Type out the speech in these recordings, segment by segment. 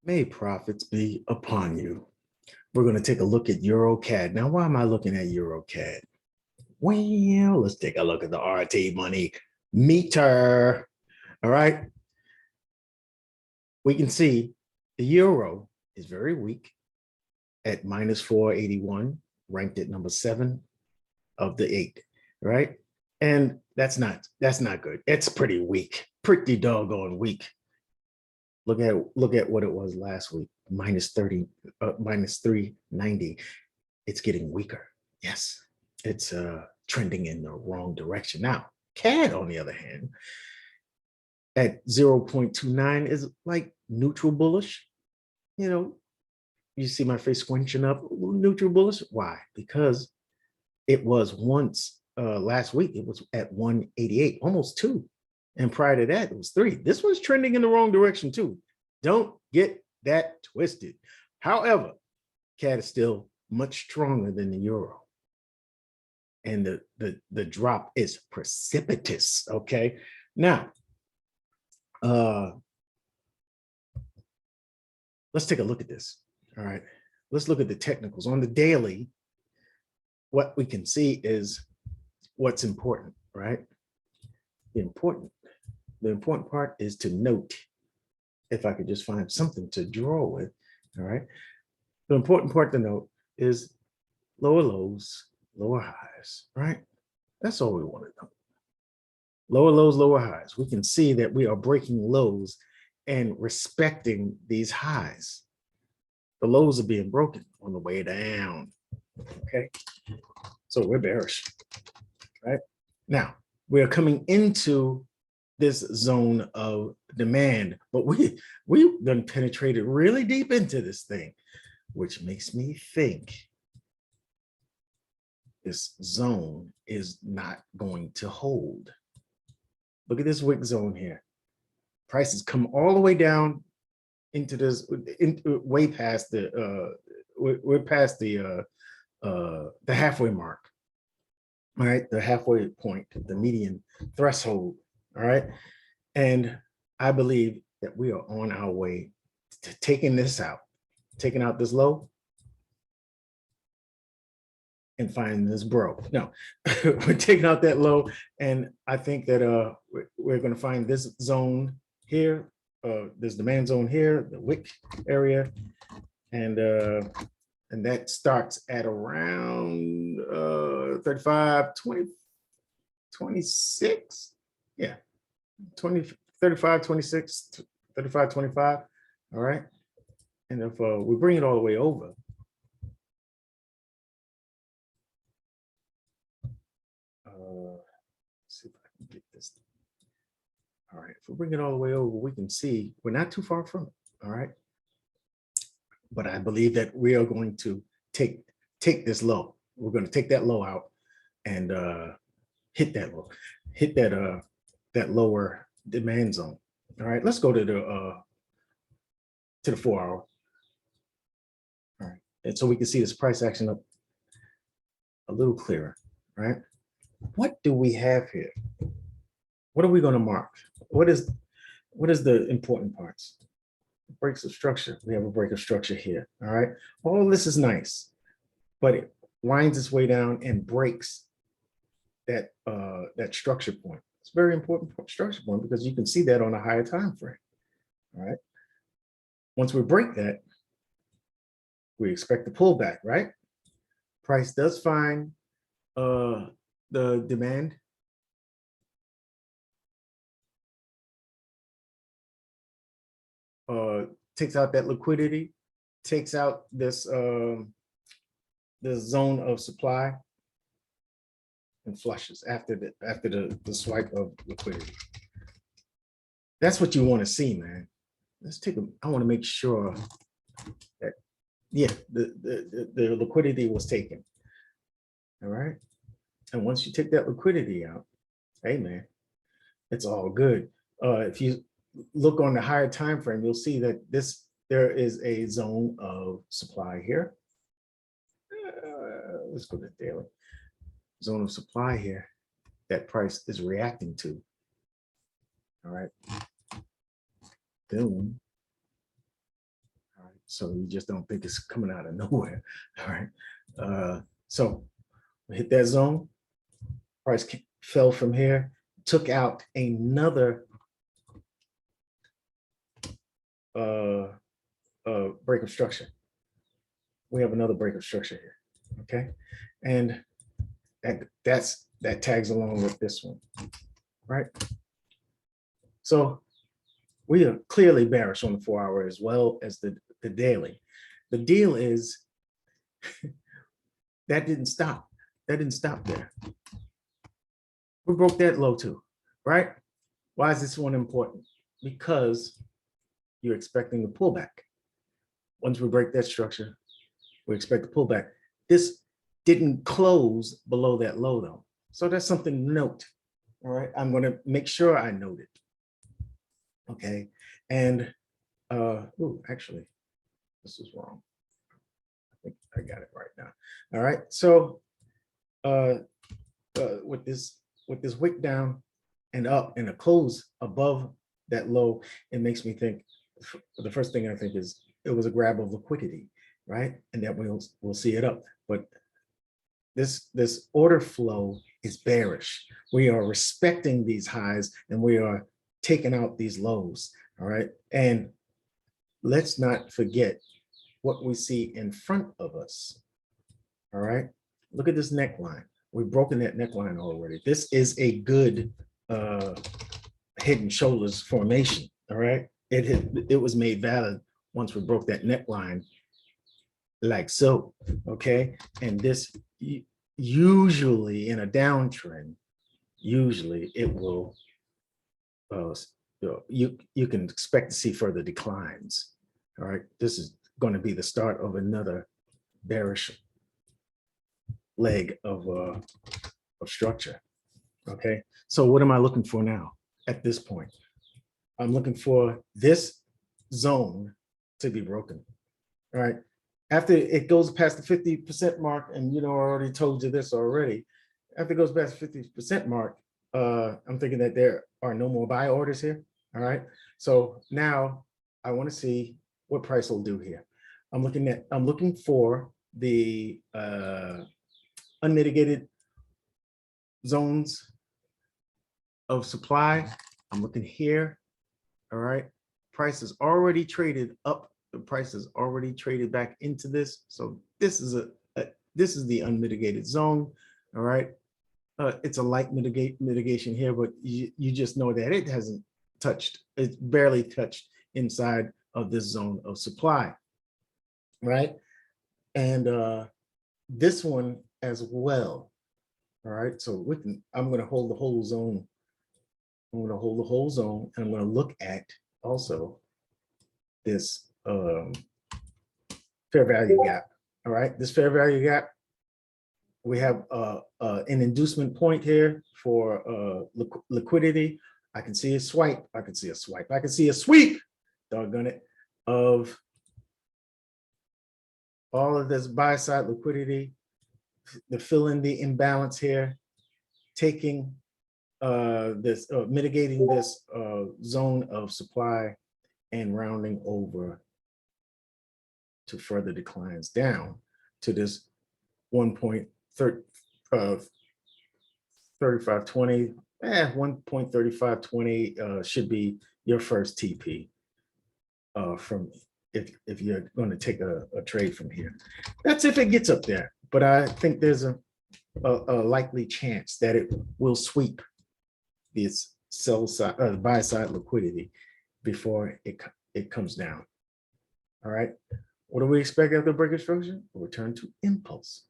May profits be upon you. We're going to take a look at EURCAD. Now, why am I looking at EURCAD? Well, let's take a look at the RT money meter. All right. We can see the euro is very weak at minus 481, ranked at number 7 of the 8. Right. And that's not good. It's pretty weak, pretty doggone weak. Look at what it was last week, minus 30, minus 390. It's getting weaker. Yes, it's trending in the wrong direction. Now, CAD, on the other hand, at 0.29 is like neutral bullish. You know, you see my face squinching up, neutral bullish. Why? Because it was once last week, it was at 188, almost 2. And prior to that, it was 3. This one's trending in the wrong direction too. Don't get that twisted. However, CAD is still much stronger than the euro. And the drop is precipitous. Okay. Now, let's take a look at this. All right. Let's look at the technicals. On the daily, what we can see is what's important, right? The important part is to note, if I could just find something to draw with, all right? The important part to note is lower lows, lower highs, right? That's all we want to know. Lower lows, lower highs. We can see that we are breaking lows and respecting these highs. The lows are being broken on the way down, okay? So we're bearish, right? Now, we are coming into this zone of demand, but we've done penetrated really deep into this thing, which makes me think this zone is not going to hold. Look at this wick zone here. Prices come all the way down into this, way past the we're past the halfway mark. All right, the halfway point, the median threshold. All right, and I believe that we are on our way to taking this out, taking out this low, and finding this bro. No, we're taking out that low, and I think that we're going to find this zone here, this demand zone here, the wick area, and that starts at around 35, 20, 26. Yeah, 20, 35, 26, 35, 25. All right. And if we bring it all the way over, see if I can get this. All right. If we bring it all the way over, we can see we're not too far from it. All right. But I believe that we are going to take this low. We're going to take that low out and hit that low, hit that lower demand zone. All right, let's go to the 4 hour. All right, and so we can see this price action up a little clearer. Right? What do we have here? What are we going to mark? What is the important parts? Breaks of structure. We have a break of structure here. All right. All this is nice, but it winds its way down and breaks that structure point. It's a very important structure point because you can see that on a higher time frame. All right. Once we break that, we expect a pullback, right? Price does find the demand. Takes out that liquidity, takes out this zone of supply, and flushes after the swipe of liquidity. That's what you want to see, man. Let's take I want to make sure that, yeah, the liquidity was taken. All right. And once you take that liquidity out, hey man, it's all good. If you look on the higher time frame, you'll see that there is a zone of supply here. Let's go to daily. Zone of supply here that price is reacting to. All right. Boom. so you just don't think it's coming out of nowhere. All right. So we hit that zone. Price fell from here, took out another break of structure. We have another break of structure here. Okay, and that tags along with this one, right? So we are clearly bearish on the 4-hour as well as the daily. The deal is that didn't stop. That didn't stop there. We broke that low too, right? Why is this one important? Because you're expecting the pullback. Once we break that structure, we expect the pullback. This didn't close below that low though. So that's something to note. All right, I'm going to make sure I note it. Okay, and actually, this is wrong. I think I got it right now. All right, so with this wick down and up and a close above that low, it makes me think. The first thing I think is it was a grab of liquidity, right? And that we'll see it up. But this order flow is bearish. We are respecting these highs and we are taking out these lows. All right. And let's not forget what we see in front of us. All right. Look at this neckline. We've broken that neckline already. This is a good head and shoulders formation. All right. It was made valid once we broke that neckline like so. Okay. And this usually in a downtrend, usually it will you can expect to see further declines. All right, this is going to be the start of another bearish leg of structure. Okay, so what am I looking for now at this point? I'm looking for this zone to be broken. All right, after it goes past the 50% mark, and I already told you this already, after it goes past the 50% mark, I'm thinking that there are no more buy orders here. All right, so now I want to see what price will do here. I'm looking for the unmitigated zones of supply. I'm looking here. All right, price is already traded up. The price is already traded back into this. So this is this is the unmitigated zone. All right, it's a light mitigation here, but you just know that it hasn't touched. It's barely touched inside of this zone of supply, right? And this one as well. All right, so I'm going to hold the whole zone. I'm going to hold the whole zone, and I'm going to look at also this fair value gap. All right, this fair value gap. We have an inducement point here for liquidity. I can see a swipe. I can see a swipe. I can see a sweep, doggone it, of all of this buy side liquidity, to fill in the imbalance here, taking mitigating this zone of supply and rounding over to further declines down to this 1.3520. 1.3520 should be your first TP from if you're going to take a trade from here. That's if it gets up there, but I think there's a likely chance that it will sweep this sell side buy side liquidity before it comes down. All right, what do we expect after break of structure? A return to impulse.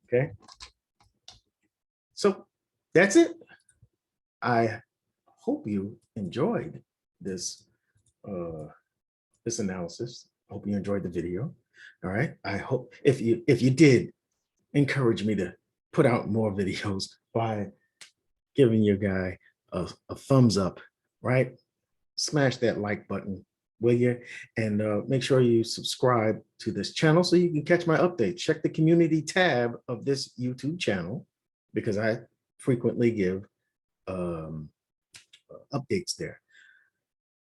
Okay, so that's it. I hope you enjoyed this this analysis. I hope you enjoyed the video. All right, I hope if you did, encourage me to put out more videos by giving your guy a thumbs up, right? Smash that like button, will you? And make sure you subscribe to this channel so you can catch my updates. Check the community tab of this YouTube channel because I frequently give updates there.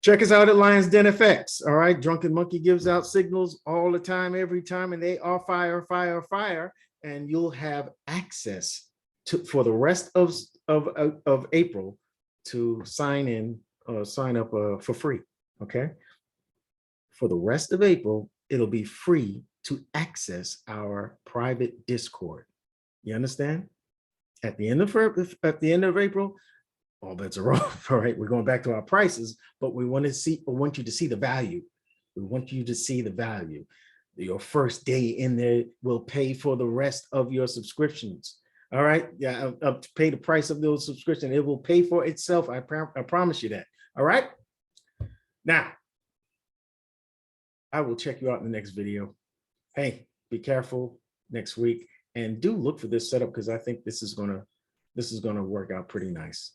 Check us out at Lions Den FX. All right. Drunken Monkey gives out signals all the time, every time, and they are fire, fire, fire. And you'll have access to for the rest of April to sign in or sign up for free. Okay. For the rest of April, it'll be free to access our private Discord. You understand? At the end of April, all bets are off. All right, we're going back to our prices, but we want you to see the value. We want you to see the value. Your first day in there will pay for the rest of your subscriptions. All right, yeah, pay the price of those subscriptions. It will pay for itself. I promise you that. All right. Now, I will check you out in the next video. Hey, be careful next week, and do look for this setup because I think this is gonna work out pretty nice.